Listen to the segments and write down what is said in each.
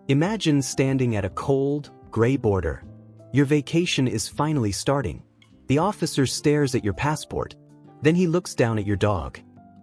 Imagine standing at a cold, gray border. Your vacation is finally starting. The officer stares at your passport. Then he looks down at your dog.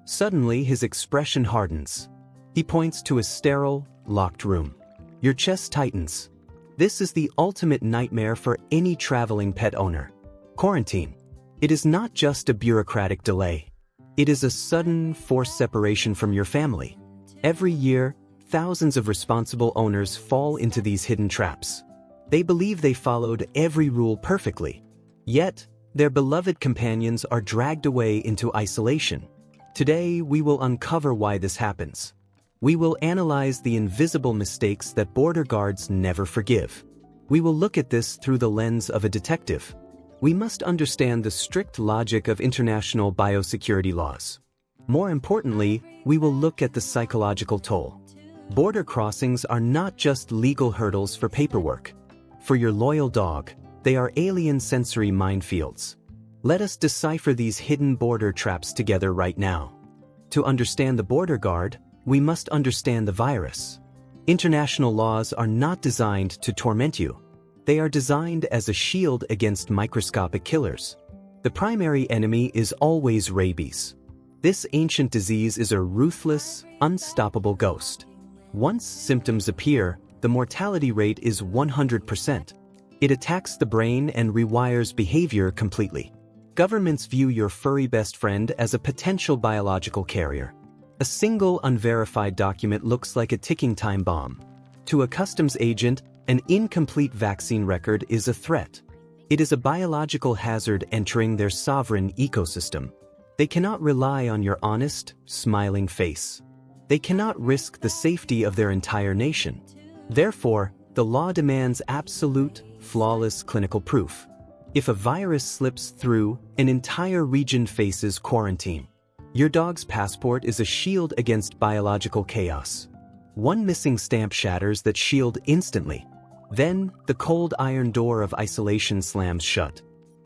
Suddenly, his expression hardens. He points to a sterile, locked room. Your chest tightens. This is the ultimate nightmare for any traveling pet owner. Quarantine. It is not just a bureaucratic delay. It is a sudden, forced separation from your family. Every year, thousands of responsible owners fall into these hidden traps. They believe they followed every rule perfectly. Yet, their beloved companions are dragged away into isolation. Today, we will uncover why this happens. We will analyze the invisible mistakes that border guards never forgive. We will look at this through the lens of a detective. We must understand the strict logic of international biosecurity laws. More importantly, we will look at the psychological toll. Border crossings are not just legal hurdles for paperwork. For your loyal dog, they are alien sensory minefields. Let us decipher these hidden border traps together right now. To understand the border guard, we must understand the virus. International laws are not designed to torment you. They are designed as a shield against microscopic killers. The primary enemy is always rabies. This ancient disease is a ruthless, unstoppable ghost. Once symptoms appear, the mortality rate is 100%. It attacks the brain and rewires behavior completely. Governments view your furry best friend as a potential biological carrier. A single unverified document looks like a ticking time bomb. To a customs agent, an incomplete vaccine record is a threat. It is a biological hazard entering their sovereign ecosystem. They cannot rely on your honest, smiling face. They cannot risk the safety of their entire nation. Therefore, the law demands absolute, flawless clinical proof. If a virus slips through, an entire region faces quarantine. Your dog's passport is a shield against biological chaos. One missing stamp shatters that shield instantly. Then, the cold iron door of isolation slams shut.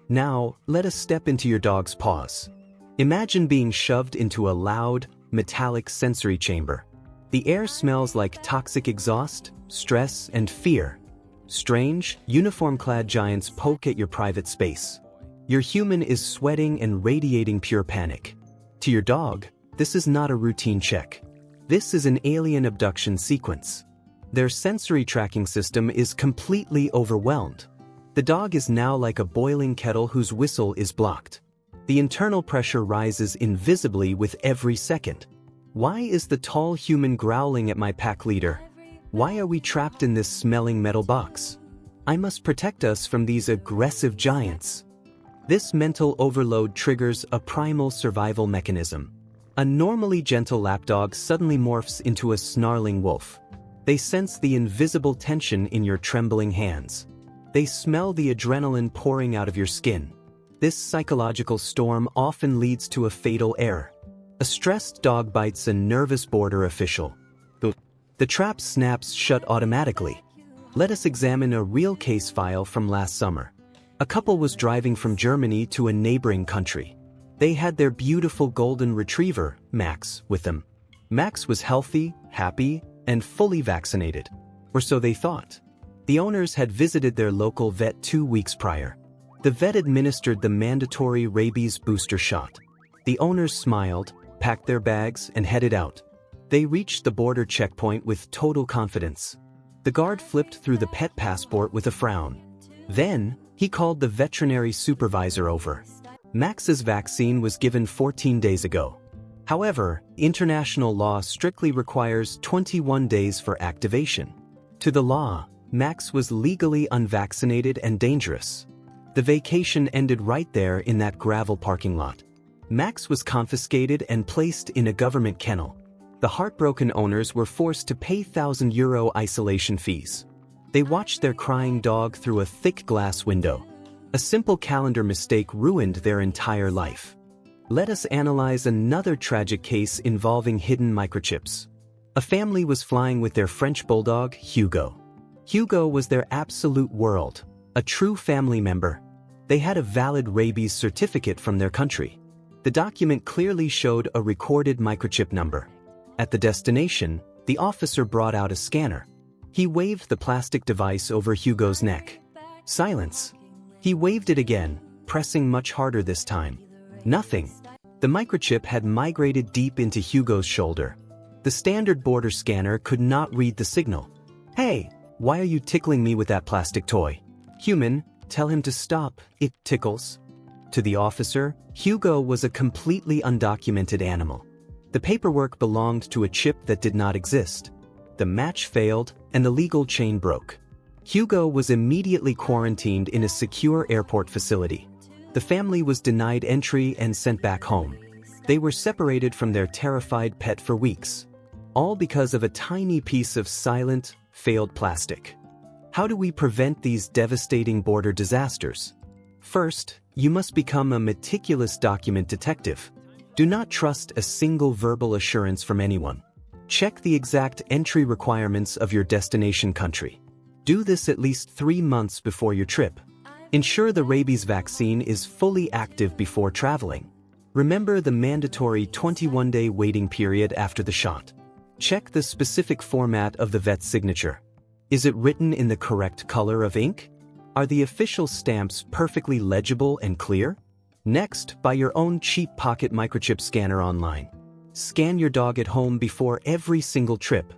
Now, let us step into your dog's paws. Imagine being shoved into a loud, metallic sensory chamber. The air smells like toxic exhaust, stress, and fear. Strange, uniform-clad giants poke at your private space. Your human is sweating and radiating pure panic. To your dog, this is not a routine check. This is an alien abduction sequence. Their sensory tracking system is completely overwhelmed. The dog is now like a boiling kettle whose whistle is blocked. The internal pressure rises invisibly with every second. Why is the tall human growling at my pack leader? Why are we trapped in this smelling metal box? I must protect us from these aggressive giants. This mental overload triggers a primal survival mechanism. A normally gentle lapdog suddenly morphs into a snarling wolf. They sense the invisible tension in your trembling hands. They smell the adrenaline pouring out of your skin. This psychological storm often leads to a fatal error. A stressed dog bites a nervous border official. The trap snaps shut automatically. Let us examine a real case file from last summer. A couple was driving from Germany to a neighboring country. They had their beautiful golden retriever, Max, with them. Max was healthy, happy, and fully vaccinated. Or so they thought. The owners had visited their local vet 2 weeks prior. The vet administered the mandatory rabies booster shot. The owners smiled, packed their bags, and headed out. They reached the border checkpoint with total confidence. The guard flipped through the pet passport with a frown. Then, he called the veterinary supervisor over. Max's vaccine was given 14 days ago. However, international law strictly requires 21 days for activation. To the law, Max was legally unvaccinated and dangerous. The vacation ended right there in that gravel parking lot. Max was confiscated and placed in a government kennel. The heartbroken owners were forced to pay €1,000 isolation fees. They watched their crying dog through a thick glass window. A simple calendar mistake ruined their entire life. Let us analyze another tragic case involving hidden microchips. A family was flying with their French bulldog, Hugo. Hugo was their absolute world, a true family member. They had a valid rabies certificate from their country. The document clearly showed a recorded microchip number. At the destination, the officer brought out a scanner. He waved the plastic device over Hugo's neck. Silence. He waved it again, pressing much harder this time. Nothing. The microchip had migrated deep into Hugo's shoulder. The standard border scanner could not read the signal. "Hey, why are you tickling me with that plastic toy?" "Human, tell him to stop, it tickles." To the officer, Hugo was a completely undocumented animal. The paperwork belonged to a chip that did not exist. The match failed, and the legal chain broke. Hugo was immediately quarantined in a secure airport facility. The family was denied entry and sent back home. They were separated from their terrified pet for weeks. All because of a tiny piece of silent, failed plastic. How do we prevent these devastating border disasters? First, you must become a meticulous document detective. Do not trust a single verbal assurance from anyone. Check the exact entry requirements of your destination country. Do this at least 3 months before your trip. Ensure the rabies vaccine is fully active before traveling. Remember the mandatory 21-day waiting period after the shot. Check the specific format of the vet's signature. Is it written in the correct color of ink? Are the official stamps perfectly legible and clear? Next, buy your own cheap pocket microchip scanner online. Scan your dog at home before every single trip.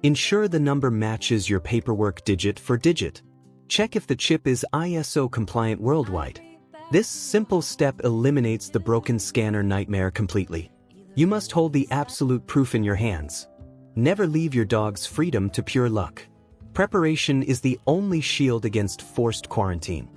Ensure the number matches your paperwork digit for digit. Check if the chip is ISO compliant worldwide. This simple step eliminates the broken scanner nightmare completely. You must hold the absolute proof in your hands. Never leave your dog's freedom to pure luck. Preparation is the only shield against forced quarantine.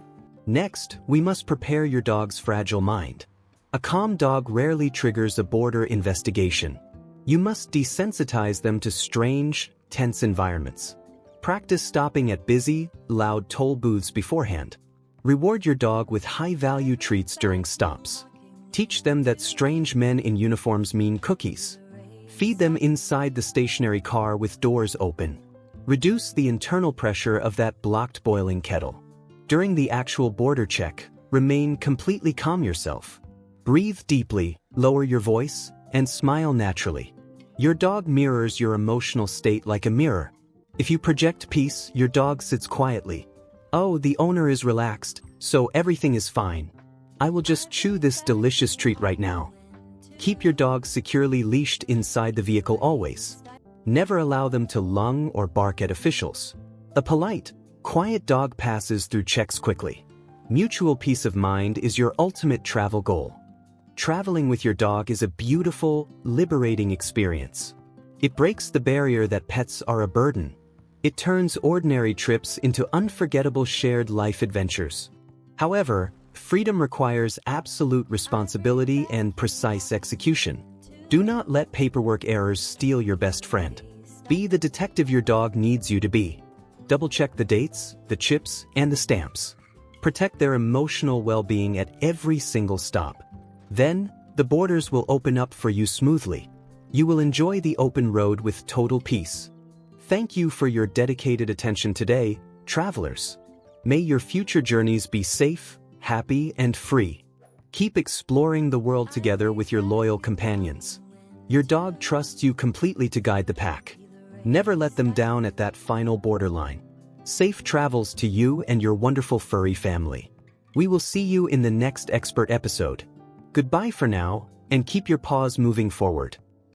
Next, we must prepare your dog's fragile mind. A calm dog rarely triggers a border investigation. You must desensitize them to strange, tense environments. Practice stopping at busy, loud toll booths beforehand. Reward your dog with high-value treats during stops. Teach them that strange men in uniforms mean cookies. Feed them inside the stationary car with doors open. Reduce the internal pressure of that blocked boiling kettle. During the actual border check, remain completely calm yourself. Breathe deeply, lower your voice, and smile naturally. Your dog mirrors your emotional state like a mirror. If you project peace, your dog sits quietly. "Oh, the owner is relaxed, so everything is fine. I will just chew this delicious treat right now." Keep your dog securely leashed inside the vehicle always. Never allow them to lung or bark at officials. A polite, quiet dog passes through checks quickly. Mutual peace of mind is your ultimate travel goal. Traveling with your dog is a beautiful, liberating experience. It breaks the barrier that pets are a burden. It turns ordinary trips into unforgettable shared life adventures. However, freedom requires absolute responsibility and precise execution. Do not let paperwork errors steal your best friend. Be the detective your dog needs you to be. Double-check the dates, the chips, and the stamps. Protect their emotional well-being at every single stop. Then, the borders will open up for you smoothly. You will enjoy the open road with total peace. Thank you for your dedicated attention today, travelers. May your future journeys be safe, happy, and free. Keep exploring the world together with your loyal companions. Your dog trusts you completely to guide the pack. Never let them down at that final borderline. Safe travels to you and your wonderful furry family. We will see you in the next expert episode. Goodbye for now, and keep your paws moving forward.